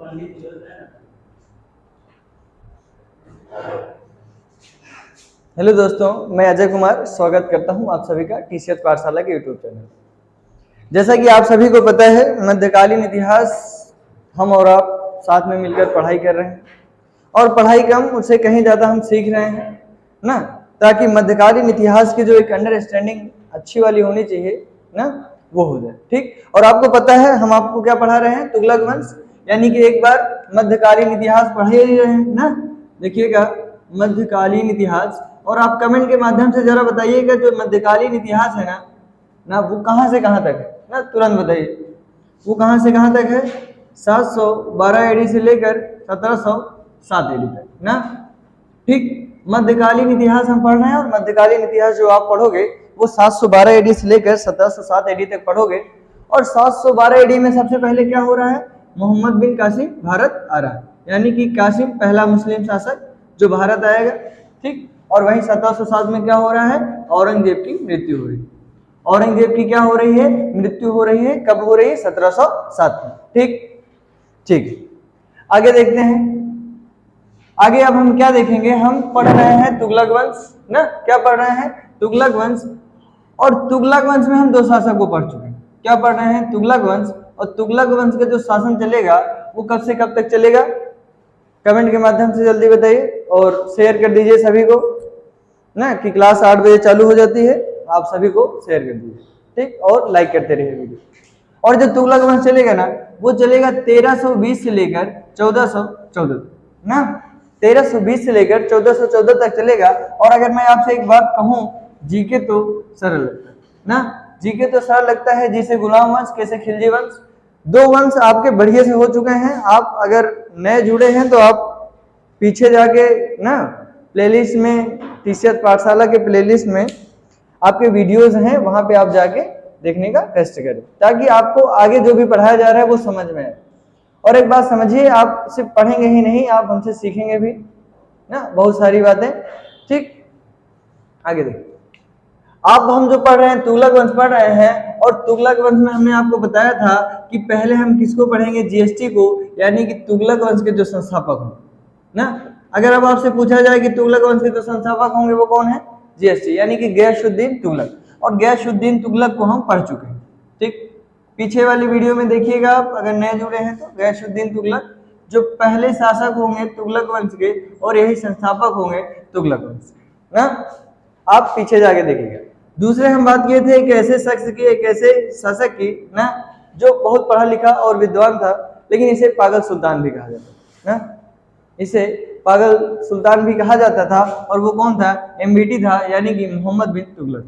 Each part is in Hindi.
हेलो दोस्तों, मैं अजय कुमार स्वागत करता हूं आप सभी का टीसीएस पाठशाला के यूट्यूब चैनल। जैसा कि आप सभी को पता है, मध्यकालीन इतिहास हम और आप साथ में मिलकर पढ़ाई कर रहे हैं और पढ़ाई कम उससे कहीं ज़्यादा हम सीख रहे हैं ना, ताकि मध्यकालीन इतिहास की जो एक अंडरस्टैंडिंग अच्छी वाली होनी चाहिए ना, वो हो जाए। ठीक, और आपको पता है हम आपको क्या पढ़ा रहे हैं? तुगलक वंश, यानी कि एक बार मध्यकालीन इतिहास पढ़े ही रहे हैं ना। देखिएगा मध्यकालीन इतिहास, और आप कमेंट के माध्यम से जरा बताइएगा जो मध्यकालीन इतिहास है ना वो कहाँ से कहाँ तक है ना, तुरंत बताइए वो कहाँ से कहाँ तक है? 712 एडी से लेकर 1707 एडी तक ना। ठीक, मध्यकालीन इतिहास हम पढ़ रहे हैं और मध्यकालीन इतिहास जो आप पढ़ोगे वो 712 एडी से लेकर 1707 एडी तक पढ़ोगे। और 712 एडी में सबसे पहले क्या हो रहा है? मोहम्मद बिन कासिम भारत आ रहा है, यानी कि कासिम पहला मुस्लिम शासक जो भारत आएगा। ठीक, और वहीं 1707 में क्या हो रहा है? औरंगजेब की मृत्यु हो रही है। औरंगजेब की क्या हो रही है? मृत्यु हो रही है। कब हो रही है? 1707 में। ठीक ठीक, आगे देखते हैं। आगे अब हम क्या देखेंगे? हम पढ़ रहे हैं तुगलक वंश ना। क्या पढ़ रहे हैं? तुगलक वंश। और तुगलक वंश में हम दो शासक को पढ़ चुके हैं। क्या पढ़ रहे हैं? तुगलक वंश। और तुगलक वंश का जो शासन चलेगा वो कब से कब तक चलेगा? कमेंट के माध्यम से जल्दी बताइए और शेयर कर दीजिए सभी को ना, कि क्लास 8 बजे चालू हो जाती है। आप सभी को शेयर कर दीजिए, ठीक, और लाइक करते रहिए वीडियो। और जो तुगलक वंश चलेगा ना वो चलेगा 1320 से लेकर 1414 ना। 1320 से लेकर 1414 तक चलेगा। और अगर मैं आपसे एक बात कहूं, जीके तो सरल लगता है ना, जीके तो सरल लगता है। जिसे गुलाम वंश, कैसे खिलजी वंश, दो वंश आपके बढ़िया से हो चुके हैं। आप अगर नए जुड़े हैं तो आप पीछे जाके ना प्लेलिस्ट में, टीसीएस पाठशाला के प्लेलिस्ट में आपके वीडियोस हैं, वहां पे आप जाके देखने का कष्ट करें, ताकि आपको आगे जो भी पढ़ाया जा रहा है वो समझ में आए। और एक बात समझिए, आप सिर्फ पढ़ेंगे ही नहीं, आप हमसे सीखेंगे भी ना बहुत सारी बातें। ठीक, आगे देखिए। आप हम जो पढ़ रहे हैं तुगलक वंश पढ़ रहे हैं, और तुगलक वंश में हमने आपको बताया था कि पहले हम किसको पढ़ेंगे? जीएसटी को, यानी कि तुगलक वंश के जो संस्थापक हों ना। अगर अब आपसे पूछा जाए कि तुगलक वंश के जो संस्थापक होंगे वो कौन है? जीएसटी, यानी कि गयासुद्दीन तुगलक। और गयासुद्दीन तुगलक को हम पढ़ चुके हैं। ठीक, पीछे वाली वीडियो में देखिएगा आप, अगर नए जुड़े हैं तो। गयासुद्दीन तुगलक जो पहले शासक होंगे तुगलक वंश के, और यही संस्थापक होंगे तुगलक वंश ना। आप पीछे जाके देखिएगा। दूसरे हम बात किए थे एक ऐसे शख्स की, एक ऐसे शासक की ना, जो बहुत पढ़ा लिखा और विद्वान था, लेकिन इसे पागल सुल्तान भी कहा जाता है ना। इसे पागल सुल्तान भी कहा जाता था। और वो कौन था? एमबीटी था, यानी कि मोहम्मद बिन तुगलक।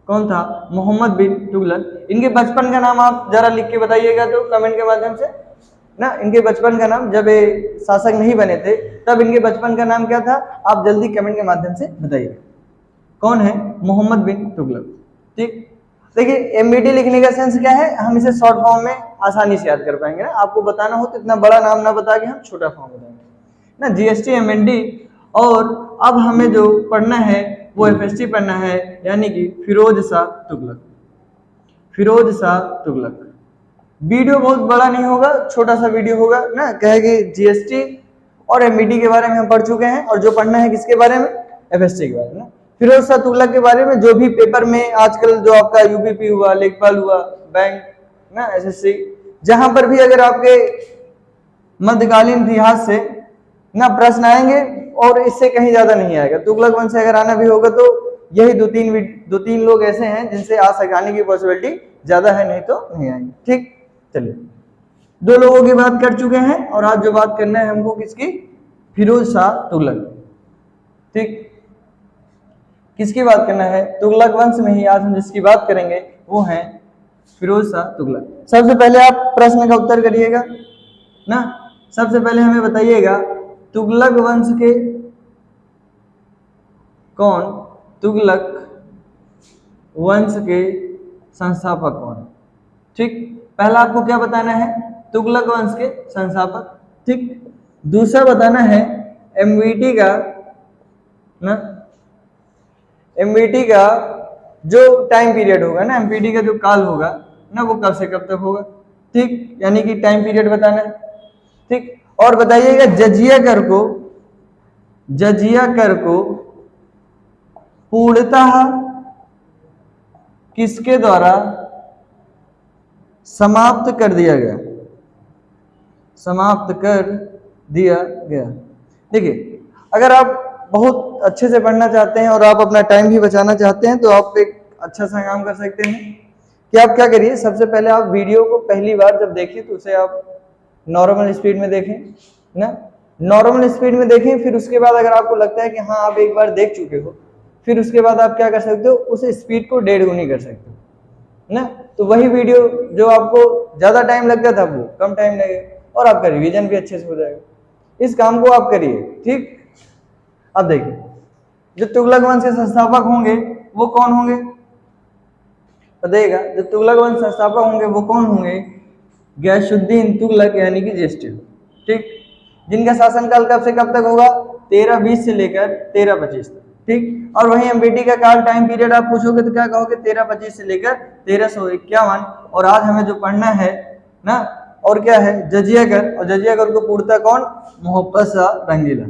कौन था? मोहम्मद बिन तुगलक। इनके बचपन का नाम आप जरा लिख के बताइएगा तो कमेंट के माध्यम से ना। इनके बचपन का नाम, जब ये शासक नहीं बने थे तब इनके बचपन का नाम क्या था? आप जल्दी कमेंट के माध्यम से बताइएगा। कौन है? मोहम्मद बिन तुगलक। ठीक, देखिए एमबीटी लिखने का सेंस क्या है? हम इसे शॉर्ट फॉर्म में आसानी से याद कर पाएंगे ना। आपको बताना हो तो इतना बड़ा नाम ना बता के हम छोटा फॉर्म बताएंगे ना, जीएसटी एमएनडी। और अब हमें जो पढ़ना है वो एफएसटी पढ़ना है, यानी कि फिरोज शाह तुगलक। फिरोज शाह तुगलक। वीडियो बहुत बड़ा नहीं होगा, छोटा सा वीडियो होगा ना। कहेगी जीएसटी और एमबीटी के बारे में हम पढ़ चुके हैं, और जो पढ़ना है किसके बारे में? एफएसटी के बारे में ना। फिरोज शाह तुगलक के बारे में जो भी पेपर में आजकल जो आपका यूपीपी हुआ, लेखपाल हुआ, बैंक ना, एसएससी, जहां पर भी अगर आपके मध्यकालीन इतिहास से ना प्रश्न आएंगे, और इससे कहीं ज्यादा नहीं आएगा। तुगलक वंश से अगर आना भी होगा तो यही दो तीन लोग ऐसे हैं जिनसे आ सकाने की पॉसिबिलिटी ज्यादा है, नहीं तो नहीं आएंगे। ठीक, चलिए दो लोगों की बात कर चुके हैं, और आज जो बात करना है हमको किसकी? फिरोज शाह तुगलक। ठीक, किसकी बात करना है? तुगलक वंश में ही आज हम जिसकी बात करेंगे वो है फिरोज शाह तुगलक। सबसे पहले आप प्रश्न का उत्तर करिएगा ना। सबसे पहले हमें बताइएगा तुगलक वंश के कौन? तुगलक वंश के संस्थापक कौन? ठीक, पहला आपको क्या बताना है? तुगलक वंश के संस्थापक। ठीक, दूसरा बताना है एमबीटी का ना, एमबीटी का जो टाइम पीरियड होगा ना, एमबीटी का जो काल होगा ना, वो कब से कब तक होगा। ठीक, यानी कि टाइम पीरियड बताना है। ठीक। और बताइएगा जजिया कर को पूर्णतः किसके द्वारा समाप्त कर दिया गया? समाप्त कर दिया गया। देखिए, अगर आप बहुत अच्छे से पढ़ना चाहते हैं और आप अपना टाइम भी बचाना चाहते हैं तो आप एक अच्छा सा काम कर सकते हैं कि आप क्या करिए, सबसे पहले आप वीडियो को पहली बार जब देखें तो उसे आप नॉर्मल स्पीड में देखें ना, नॉर्मल स्पीड में देखें। फिर उसके बाद अगर आपको लगता है कि हाँ आप एक बार देख चुके हो, फिर उसके बाद आप क्या कर सकते हो, उस स्पीड को 1.5 गुनी कर सकते हो ना। तो वही वीडियो जो आपको ज्यादा टाइम लगता था वो कम टाइम लगेगा और आपका रिवीजन भी अच्छे से हो जाएगा। इस काम को आप करिए, ठीक। अब देखिए, जो तुगलक वंश के संस्थापक होंगे वो कौन होंगे? बताइएगा, जो तुगलक वंश संस्थापक होंगे वो कौन होंगे? गयासुद्दीन तुगलक यानी कि ज्येष्ठ, ठीक। जिनका शासनकाल कब से कब तक होगा? 1320 से लेकर 1325 तक, ठीक। और वहीं अम्बेडी का काल टाइम पीरियड आप पूछोगे तो क्या कहोगे? 1325 से लेकर 1351। और आज हमें जो पढ़ना है ना, और क्या है? जजिया कर। और जजिया कर को पूर्णतः कौन? मोहम्मद शाह रंगीला,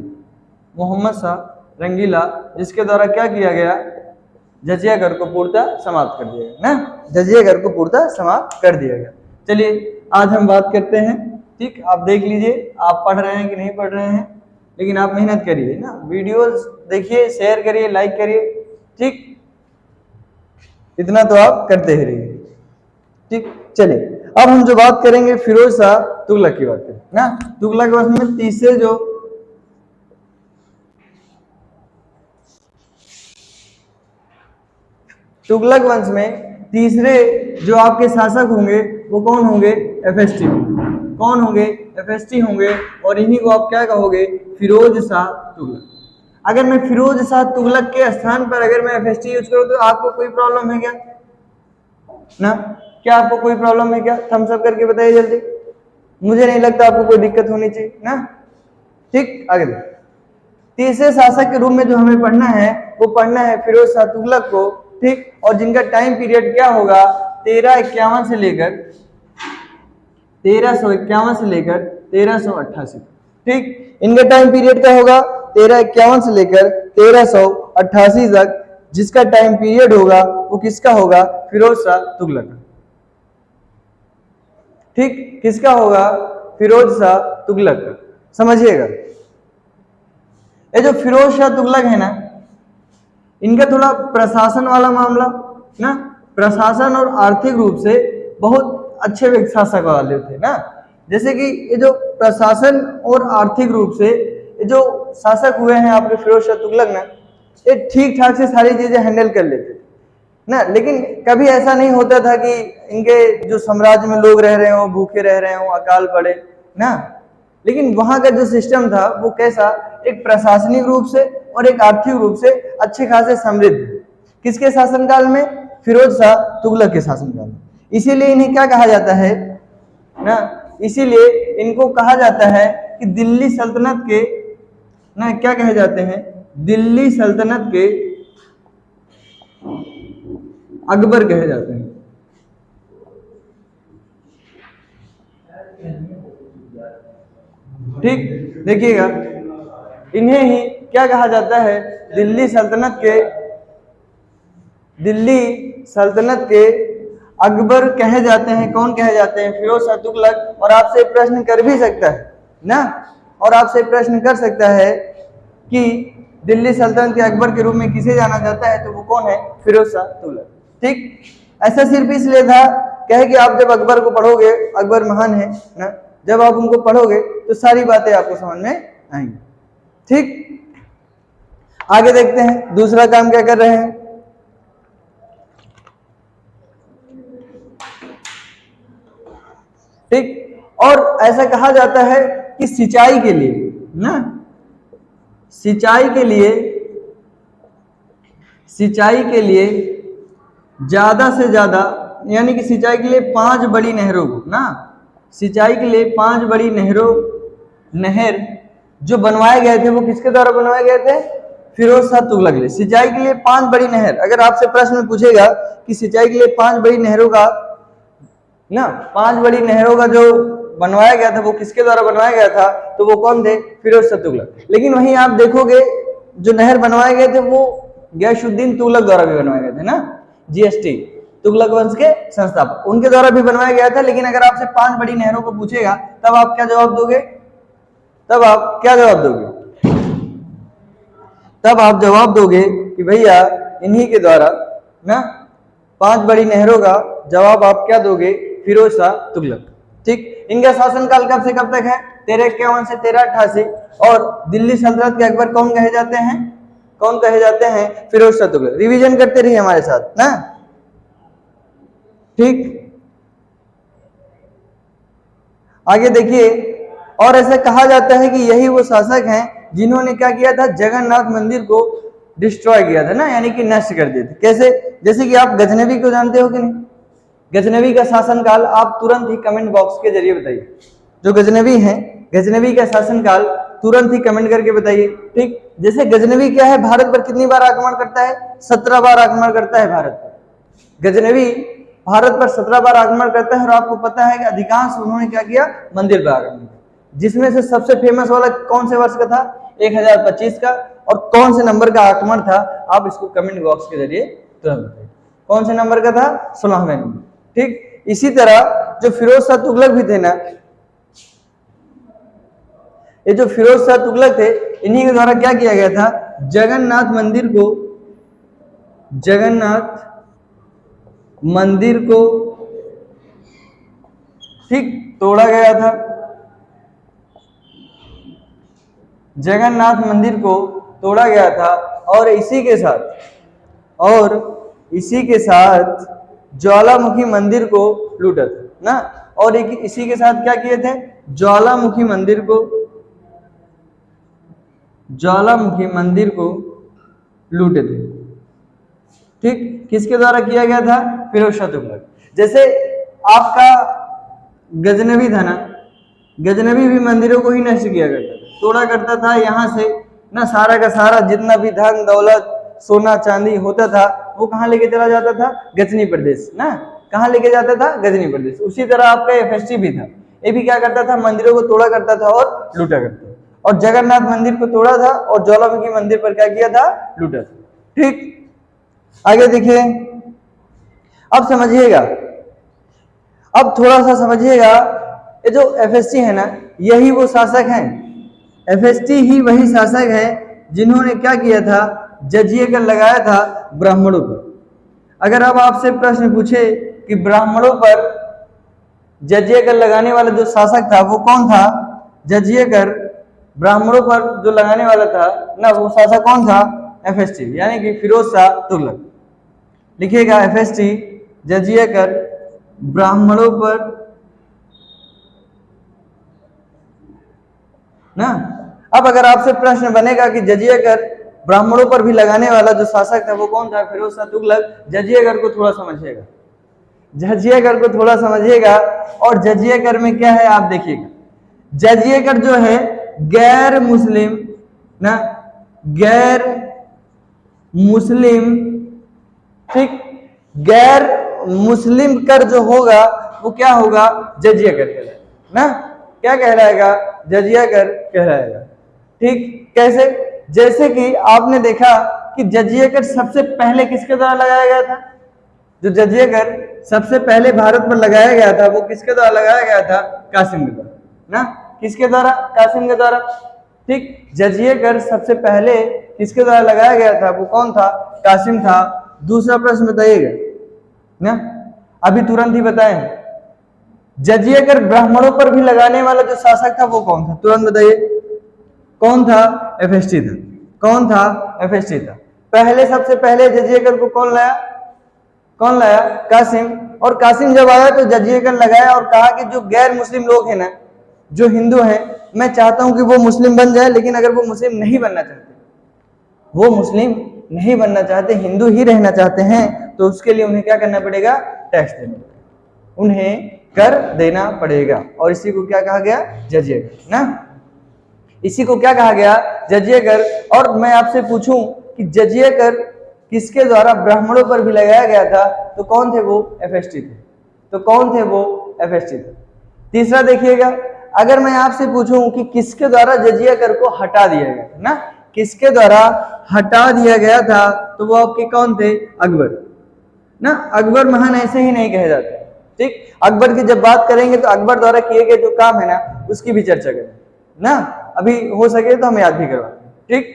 मोहम्मद शाह रंगीला, जिसके द्वारा क्या किया गया? जजिया कर को पूर्णतः समाप्त कर दिया गया ना, जजिया कर को पूर्णतः समाप्त कर दिया गया। चलिए आज हम बात करते हैं, ठीक। आप देख लीजिए आप पढ़ रहे हैं कि नहीं पढ़ रहे हैं, लेकिन आप मेहनत करिए ना, वीडियोस देखिए, शेयर करिए, लाइक करिए, ठीक। इतना तो आप करते ही रहिए, ठीक। चलिए अब हम जो बात करेंगे फिरोज शाह तुगलक की बात करें ना। तुगलक वंश में तीसरे जो तुगलक वंश में तीसरे जो आपके शासक होंगे वो कौन होंगे? एफएसटी। कौन होंगे? एफएसटी होंगे। और इन्हीं को आप क्या कहोगे? फिरोज शाह तुगलक। अगर मैं फिरोज शाह तुगलक के स्थान पर अगर मैं एफएसटी यूज करूं तो आपको कोई प्रॉब्लम है क्या ना? क्या आपको कोई प्रॉब्लम है क्या? थम्स अप करके बताइए जल्दी। मुझे नहीं लगता आपको कोई दिक्कत होनी चाहिए ना, ठीक। आगे तीसरे शासक के रूप में जो हमें पढ़ना है वो पढ़ना है फिरोज शाह तुगलक को, ठीक। और जिनका टाइम पीरियड क्या होगा? 1351 से लेकर 1388, ठीक। इनका टाइम पीरियड क्या होगा? 1351 से लेकर 1388 तक, जिसका टाइम पीरियड होगा वो किसका होगा? फिरोज शाह तुगलक, ठीक। किसका होगा? फिरोज शाह तुगलक का। समझिएगा, ये जो फिरोज शाह तुगलक है ना, इनका थोड़ा प्रशासन वाला मामला ना, प्रशासन और आर्थिक रूप से बहुत अच्छे शासक वाले थे ना। जैसे कि ये जो प्रशासन और आर्थिक रूप से ये जो शासक हुए हैं आपके फिरोज शाह तुगलक ना, ये ठीक ठाक से सारी चीजें हैंडल कर लेते थे ना। लेकिन कभी ऐसा नहीं होता था कि इनके जो साम्राज्य में लोग रह रहे हो, भूखे रह रहे हो, अकाल पड़े ना। लेकिन वहां का जो सिस्टम था वो कैसा? एक प्रशासनिक रूप से और एक आर्थिक रूप से अच्छे खासे समृद्ध। किसके शासनकाल में? फिरोज शाह तुगलक के शासनकाल में। इसीलिए इन्हें क्या कहा जाता है ना, इसीलिए इनको कहा जाता है कि दिल्ली सल्तनत के ना, क्या कहे जाते हैं? दिल्ली सल्तनत के अकबर कहे जाते हैं, ठीक। देखिएगा, इन्हें ही क्या कहा जाता है? दिल्ली सल्तनत के अकबर कहे जाते हैं। कौन कहे जाते हैं? फिरोज शाह तुगलक। और आपसे प्रश्न कर भी सकता है ना, और आपसे प्रश्न कर सकता है कि दिल्ली सल्तनत के अकबर के रूप में किसे जाना जाता है, तो वो कौन है? फिरोज शाह तुगलक, ठीक। ऐसा सिर्फ इसलिए था कहे कि आप जब अकबर को पढ़ोगे, अकबर महान है ना, जब आप उनको पढ़ोगे तो सारी बातें आपको समझ में आएंगी, ठीक। आगे देखते हैं दूसरा काम क्या कर रहे हैं, ठीक। और ऐसा कहा जाता है कि सिंचाई के लिए ना, सिंचाई के लिए ज्यादा से ज्यादा, यानी कि सिंचाई के लिए 5 बड़ी नहरों को ना, सिंचाई के लिए 5 बड़ी नहर जो बनवाए गए थे वो किसके द्वारा बनवाए गए थे? फिरोज शाह तुगलक ने। सिंचाई के लिए 5 बड़ी नहर, अगर आपसे प्रश्न पूछेगा कि सिंचाई के लिए 5 बड़ी नहरों का ना, 5 बड़ी नहरों का जो बनवाया गया था वो किसके द्वारा बनवाया गया था, तो वो कौन थे, फिरोज शाह तुगलक। लेकिन वहीं आप देखोगे जो नहर बनवाए गए थे वो गयासुद्दीन तुगलक द्वारा भी बनवाए गए थे ना, जीएसटी, तुगलक वंश के संस्थापक, उनके द्वारा भी बनवाया गया था। लेकिन अगर आपसे 5 बड़ी नहरों को पूछेगा तब आप क्या जवाब दोगे, तब आप क्या जवाब दोगे, तब आप जवाब दोगे कि भैया इन्हीं के द्वारा ना 5 बड़ी नहरों का जवाब आप क्या दोगे, फिरोज शाह तुगलक। ठीक, इनका शासनकाल कब से कब तक है, 1351 से 1388। और दिल्ली सल्तनत के अकबर कौन कहे जाते हैं, कौन कहे जाते हैं, फिरोज शाह तुगलक। रिवीजन करते रहिए हमारे साथ ना। ठीक, आगे देखिए, और ऐसा कहा जाता है कि यही वो शासक हैं जिन्होंने क्या किया था, जगन्नाथ मंदिर को डिस्ट्रॉय किया था ना, यानी कि नष्ट कर दिए थे। कैसे, जैसे कि आप गजनवी को जानते हो कि नहीं, गजनवी का शासनकाल आप तुरंत ही कमेंट बॉक्स के जरिए बताइए। जो गजनवी हैं, गजनवी का शासनकाल तुरंत ही कमेंट करके बताइए। ठीक, जैसे गजनवी क्या है, भारत पर कितनी बार आक्रमण करता है, 17 बार आक्रमण करता है भारत पर। गजनवी भारत पर 17 बार आक्रमण करता है। और आपको पता है कि अधिकांश उन्होंने क्या किया, मंदिर पर आक्रमण किया, जिसमें से सबसे फेमस वाला कौन से वर्ष का था, 1025 का। और कौन से नंबर का आक्रमण था, आप इसको कमेंट बॉक्स के जरिए तुरंत बताइए, कौन से नंबर का था, 16वें नंबर। ठीक, इसी तरह जो फिरोज शाह तुगलक भी थे ना, ये जो फिरोज शाह तुगलक थे, इन्हीं के द्वारा क्या किया गया था, जगन्नाथ मंदिर को, जगन्नाथ मंदिर को ठीक तोड़ा गया था, जगन्नाथ मंदिर को तोड़ा गया था। और इसी के साथ ज्वालामुखी मंदिर को लूटा था ना। और इसी के साथ क्या किए थे, ज्वालामुखी मंदिर को लूटे थे। ठीक, किसके द्वारा किया गया था, फिरोज शाह तुगलक। जैसे आपका गजनवी था ना, गजनवी भी मंदिरों को ही नष्ट किया करता था, तोड़ा करता था। यहाँ से ना सारा का सारा जितना भी धन दौलत सोना चांदी होता था वो कहाँ लेके चला जाता था, गजनी प्रदेश ना, कहाँ लेके जाता था, गजनी प्रदेश। उसी तरह आपका एफएसटी भी था, ये भी क्या करता था, मंदिरों को तोड़ा करता था और लूटा करता था। और जगन्नाथ मंदिर को तोड़ा था और ज्वालामुखी मंदिर पर क्या किया था, लूटा था। ठीक, आगे देखिए, अब समझिएगा, अब थोड़ा सा समझिएगा, ये जो एफएसटी है ना, यही वो शासक हैं, एफएसटी ही वही शासक है जिन्होंने क्या किया था, जजिए कर लगाया था ब्राह्मणों पर। अगर अब आपसे प्रश्न पूछे कि ब्राह्मणों पर जजिए कर लगाने वाला जो शासक था वो कौन था, जजिए कर ब्राह्मणों पर जो लगाने वाला था ना, वो शासक कौन था, एफएसटी, यानी कि फिरोज शाह तुगलक। लिखिएगा, एफएसटी जजिए कर ब्राह्मणों पर ना। अब अगर आपसे प्रश्न बनेगा कि जजिया कर ब्राह्मणों पर भी लगाने वाला जो शासक था वो कौन था, फिरोज शाह तुगलक। जजिया कर को थोड़ा समझिएगा, जजिया कर को थोड़ा समझिएगा। और जजिया कर में क्या है आप देखिएगा, जजिया कर जो है गैर मुस्लिम ना, गैर मुस्लिम, ठीक, गैर मुस्लिम कर जो होगा वो क्या होगा, जजिया कर कहलाएगा ना। क्या कहलाएगा, जजिया कर कहलाएगा। ठीक, कैसे, जैसे कि आपने देखा कि जजिया कर सबसे पहले किसके द्वारा लगाया गया था, जो जजिया कर सबसे पहले भारत पर लगाया गया था वो किसके द्वारा लगाया गया था, कासिम के द्वारा ना, किसके द्वारा, कासिम के द्वारा। ठीक, जजिया कर सबसे पहले किसके द्वारा लगाया गया था, वो कौन था, कासिम था। दूसरा प्रश्न बताइएगा ना, अभी तुरंत ही बताएं, जजिया कर ब्राह्मणों पर भी लगाने वाला जो शासक था वो कौन था, तुरंत बताइए, कौन था, एफएसटी था। कौन था, एफएसटी था। पहले सबसे पहले जजिया कर को कौन लाया, कौन लाया, कासिम। और कासिम जब आया तो जजिया कर लगाया और कहा कि जो गैर मुस्लिम लोग हैं ना, जो हिंदू हैं, मैं चाहता हूं कि वो मुस्लिम बन जाए, लेकिन अगर वो मुस्लिम नहीं बनना चाहते, वो मुस्लिम नहीं बनना चाहते, हिंदू ही रहना चाहते हैं, तो उसके लिए उन्हें क्या करना पड़ेगा, टैक्स देना पड़ेगा, उन्हें कर देना पड़ेगा। और इसी को क्या कहा गया, जजिया कर ना, इसी को क्या कहा गया, जजिया कर। और मैं आपसे पूछूं कि जजिया कर किसके द्वारा ब्राह्मणों पर भी लगाया गया था, तो कौन थे वो, एफएसटी थे। तो कौन थे वो, एफएसटी थे। तीसरा देखिएगा, अगर मैं आपसे पूछूं कि किसके द्वारा जजिया कर को हटा दिया गया था ना, किसके द्वारा हटा दिया गया था, तो वो आपके कौन थे? अकबर ना। अकबर महान ऐसे ही नहीं कहे जाते, ठीक। अकबर की जब बात करेंगे तो अकबर द्वारा किए गए जो काम है ना उसकी भी चर्चा करें ना, अभी हो सके तो हम याद भी करवाएं, ठीक।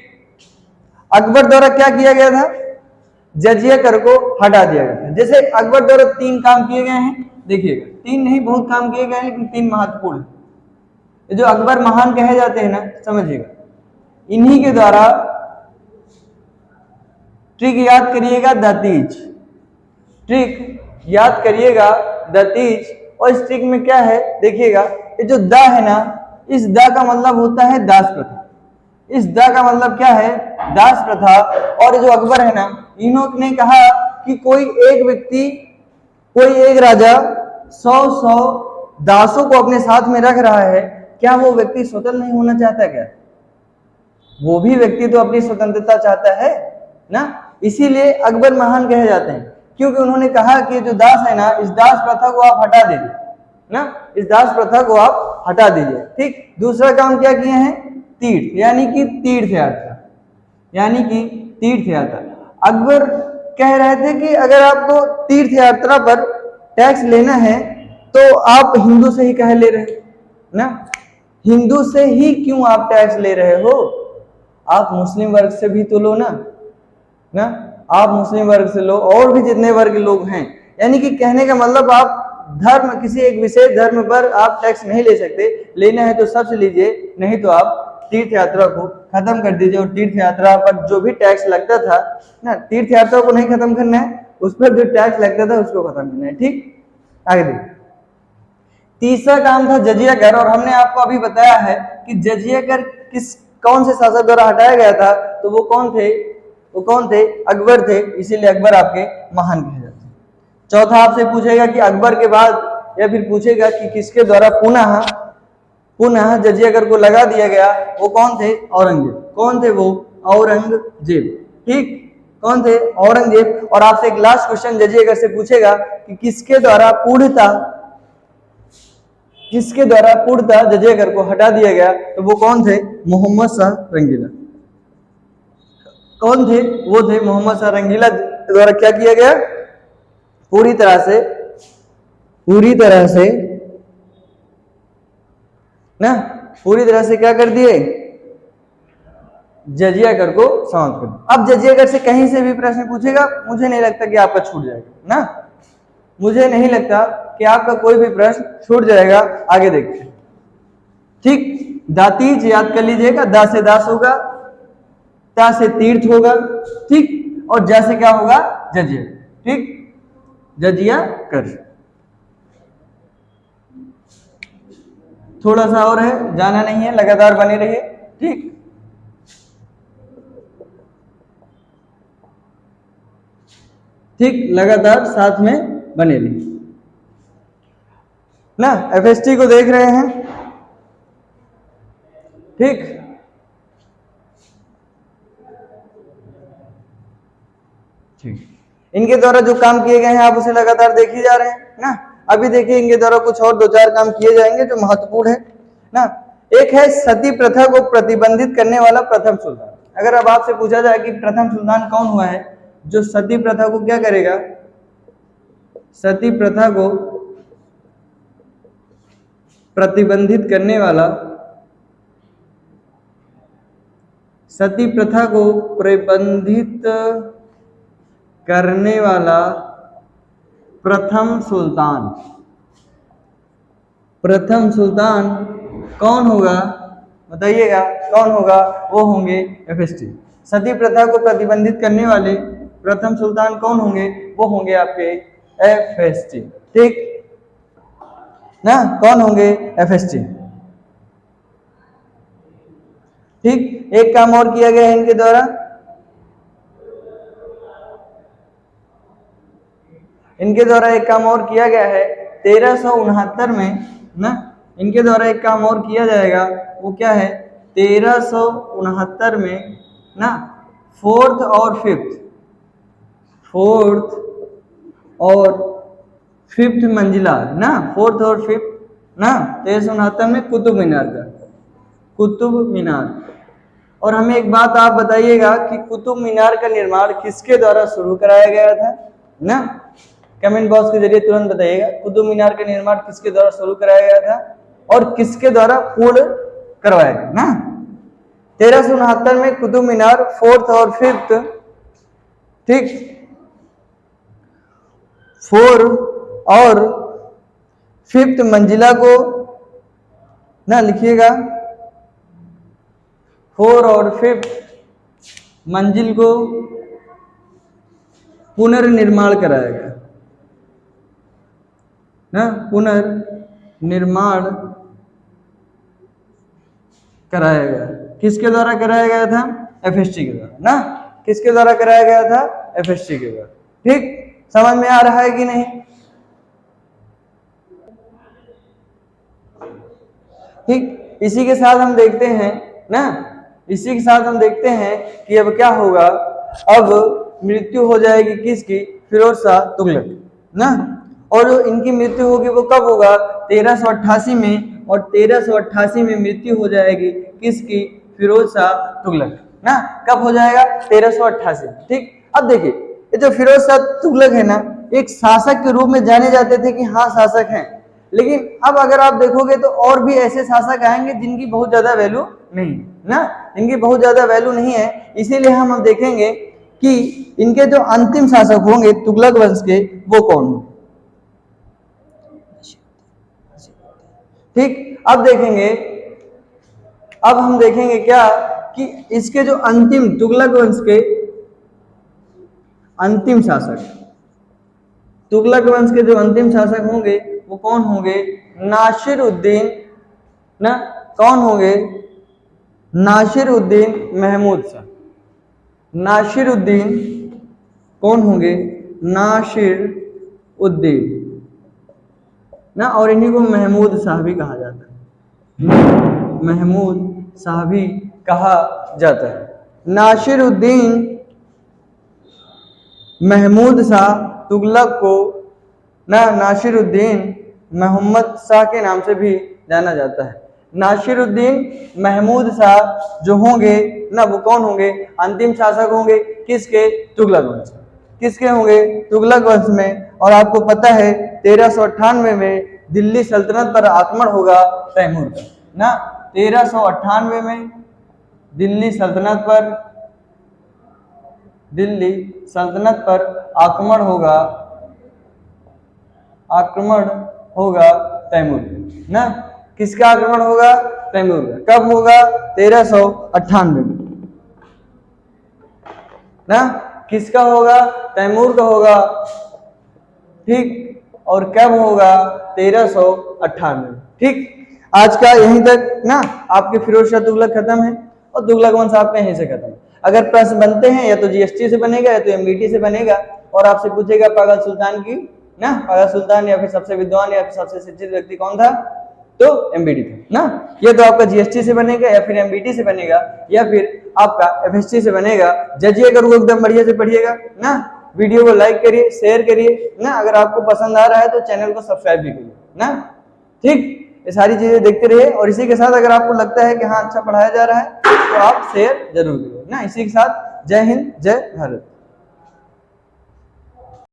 अकबर द्वारा क्या किया गया था? जजिया कर को हटा दिया गया था। जैसे अकबर द्वारा 3 काम किए गए हैं, देखिएगा 3 नहीं बहुत काम किए गए हैं, लेकिन 3 महत्वपूर्ण है। जो अकबर महान कहे जाते हैं ना, समझिएगा, इन्हीं के द्वारा, ट्रिक याद करिएगा, दतीज, ट्रिक याद करिएगा, दतीज। और इस ट्रिक में क्या है देखिएगा, ये जो द है ना, इस द का मतलब होता है दास प्रथा। इस द का मतलब क्या है? दास प्रथा। और जो अकबर है ना, इन्होंने कहा कि कोई एक व्यक्ति, कोई एक राजा 100 दासों को अपने साथ में रख रहा है, क्या वो व्यक्ति स्वतंत्र नहीं होना चाहता? क्या वो भी व्यक्ति तो अपनी स्वतंत्रता चाहता है ना। इसीलिए अकबर महान कहे जाते हैं, क्योंकि उन्होंने कहा कि जो दास है ना, इस दास प्रथा को आप हटा दीजिए ना, इस दास प्रथा को आप हटा दीजिए, ठीक। दूसरा काम क्या किए हैं? तीर्थ, यानी कि तीर्थ यात्रा, यानी कि तीर्थ यात्रा। अकबर कह रहे थे कि अगर आपको तीर्थ यात्रा पर टैक्स लेना है तो आप हिंदू से ही कह ले रहे ना, हिंदू से ही क्यों आप टैक्स ले रहे हो? आप मुस्लिम वर्ग से भी तो लो ना, आप मुस्लिम वर्ग से लो, और भी जितने वर्ग लोग हैं। यानी कि कहने का मतलब आप धर्म, किसी एक विशेष धर्म पर आप टैक्स नहीं ले सकते, लेना है तो सबसे लीजिए, नहीं तो आप तीर्थ यात्रा को खत्म कर दीजिए। और तीर्थ यात्रा पर जो भी टैक्स लगता था ना, तीर्थ यात्रा को नहीं खत्म करना है, उस पर जो टैक्स लगता था उसको खत्म करना है, ठीक। आगे देखिए, तीसरा काम था जजिया कर। और हमने आपको अभी बताया है कि जजिया कर कौन से शासक द्वारा हटाया गया था, तो वो कौन थे? वो कौन थे? अकबर थे। इसीलिए अकबर आपके महान कहे जाते हैं। चौथा आपसे पूछेगा कि अकबर के बाद, या फिर पूछेगा कि किसके द्वारा पुनः जजिया कर को लगा दिया गया, वो कौन थे? औरंगजेब। कौन थे वो? औरंगजेब, ठीक। कौन थे? औरंगजेब। और आपसे एक लास्ट क्वेश्चन जजिया कर से पूछेगा कि किसके द्वारा पूर्णतः जजिया कर को हटा दिया गया, तो वो कौन थे? मोहम्मद शाह रंगीला। कौन थे? वो थे मोहम्मद शाह रंगीला द्वारा क्या किया गया? पूरी तरह से क्या कर दिए? जजिया कर को समाप्त कर दिया। अब जजिया कर से कहीं से भी प्रश्न पूछेगा, मुझे नहीं लगता कि आपका छूट जाएगा ना, मुझे नहीं लगता कि आपका कोई भी प्रश्न छूट जाएगा। आगे देखते हैं, ठीक। दातीज याद कर लीजिएगा, दा से दास होगा, ता से तीर्थ होगा, ठीक। और जा से क्या होगा? जजिया, ठीक। जजिया कर। थोड़ा सा और है, जाना नहीं है, लगातार बने रहिए, ठीक। लगातार साथ में बने रहिए ना। एफएसटी को देख रहे हैं, ठीक। इनके द्वारा जो काम किए गए हैं आप उसे लगातार देख ही जा रहे हैं ना। अभी देखिए, इनके द्वारा कुछ और 2-4 काम किए जाएंगे जो महत्वपूर्ण है ना। एक है सती प्रथा को प्रतिबंधित करने वाला प्रथम सुल्तान। अगर अब आपसे पूछा जाए कि प्रथम सुल्तान कौन हुआ है जो सती प्रथा को क्या करेगा? सती प्रथा को प्रतिबंधित करने वाला, सती प्रथा को प्रतिबंधित करने वाला प्रथम सुल्तान कौन होगा? बताइएगा कौन होगा? वो होंगे एफएसटी। सती प्रथा को प्रतिबंधित करने वाले प्रथम सुल्तान कौन होंगे? वो होंगे आपके एफएसटी, ठीक ना। कौन होंगे? एफएसटी, ठीक। एक काम और किया गया है इनके द्वारा, एक काम और किया गया है 1369 में ना। इनके द्वारा एक काम और किया जाएगा, वो क्या है? 1369 में ना, फोर्थ और फिफ्थ मंजिला ना, फोर्थ और फिफ्थ ना 1369 में कुतुब मीनार का, कुतुब मीनार। और हमें एक बात आप बताइएगा कि कुतुब मीनार का निर्माण किसके द्वारा शुरू कराया गया था ना, कमेंट बॉक्स के जरिए तुरंत बताइएगा कुतुब मीनार का निर्माण किसके द्वारा शुरू कराया गया था और किसके द्वारा पूर्ण करवाया गया ना। 1369 में कुतुब मीनार 4th और 5th, ठीक, 4 और 5th मंजिला को ना लिखिएगा, 4 और 5th मंजिल को पुनर्निर्माण कराया गया ना, पुनर्निर्माण कराया गया। किसके द्वारा कराया गया था? एफएसटी के द्वारा ना, किसके द्वारा कराया गया था? एफएसटी के द्वारा। ठीक, समझ में आ रहा है कि नहीं? ठीक, इसी के साथ हम देखते हैं ना, इसी के साथ हम देखते हैं कि अब क्या होगा, अब मृत्यु हो जाएगी किसकी? फिरोज शाह तुगलक ना। और जो इनकी मृत्यु होगी वो कब होगा? 1388 में, और 1388 में मृत्यु हो जाएगी किसकी? फिरोज शाह तुगलक ना। कब हो जाएगा? 1388। ठीक, अब देखिए ये जो फिरोज शाह तुगलक है ना, एक शासक के रूप में जाने जाते थे कि हाँ शासक हैं, लेकिन अब अगर आप देखोगे तो और भी ऐसे शासक आएंगे जिनकी बहुत ज्यादा वैल्यू नहीं ना, जिनकी बहुत ज्यादा वैल्यू नहीं है। इसीलिए हम अब देखेंगे कि इनके जो अंतिम शासक होंगे तुगलक वंश के वो कौन होंगे। ठीक, अब देखेंगे, अब हम देखेंगे क्या कि इसके जो अंतिम तुगलक वंश के अंतिम शासक, तुगलक वंश के जो अंतिम शासक होंगे वो कौन होंगे? नासिरुद्दीन ना, कौन होंगे? नासिरुद्दीन महमूद शाह। नासिरुद्दीन कौन होंगे? नासिरुद्दीन ना, और इन्हीं को महमूद शाह भी कहा जाता है, महमूद शाह भी कहा जाता है। नासिरुद्दीन महमूद शाह तुगलक को ना नासिरुद्दीन मोहम्मद शाह के नाम से भी जाना जाता है। नासिरुद्दीन महमूद शाह जो होंगे ना वो कौन होंगे? अंतिम शासक होंगे किसके? तुगलक वंश। किसके होंगे? तुगलक वंश में। और आपको पता है 1398 में दिल्ली सल्तनत पर आक्रमण होगा तैमूर का ना, 1398 में दिल्ली सल्तनत पर आक्रमण होगा तैमूर ना। किसका आक्रमण होगा? तैमूर का। कब होगा? 1398 में ना। किसका होगा? तैमूर का होगा। ठीक, और कब होगा? 1398। ठीक, आज का यहीं तक ना, आपके फिरोज शाह तुगलक खत्म है और तुगलक वंश आपका यहीं से खत्म है। अगर प्रश्न बनते हैं या तो जीएसटी से बनेगा या तो एमबीटी से बनेगा, और आपसे पूछेगा पागल सुल्तान की ना, पागल सुल्तान या फिर सबसे विद्वान या फिर सबसे शिक्षित व्यक्ति कौन था, तो एमबीटी था ना। ये तो आपका जीएसटी से बनेगा या फिर एमबीटी से बनेगा या फिर आपका एफएसटी से बनेगा। जजिएगा, एकदम बढ़िया से पढ़िएगा ना। वीडियो को लाइक करिए, शेयर करिए ना। अगर आपको पसंद आ रहा है तो चैनल को सब्सक्राइब भी करिए ना। ठीक, ये सारी चीजें देखते रहिए। और इसी के साथ अगर आपको लगता है कि हाँ अच्छा पढ़ाया जा रहा है तो आप शेयर जरूर करिए ना। इसी के साथ जय हिंद, जय भारत।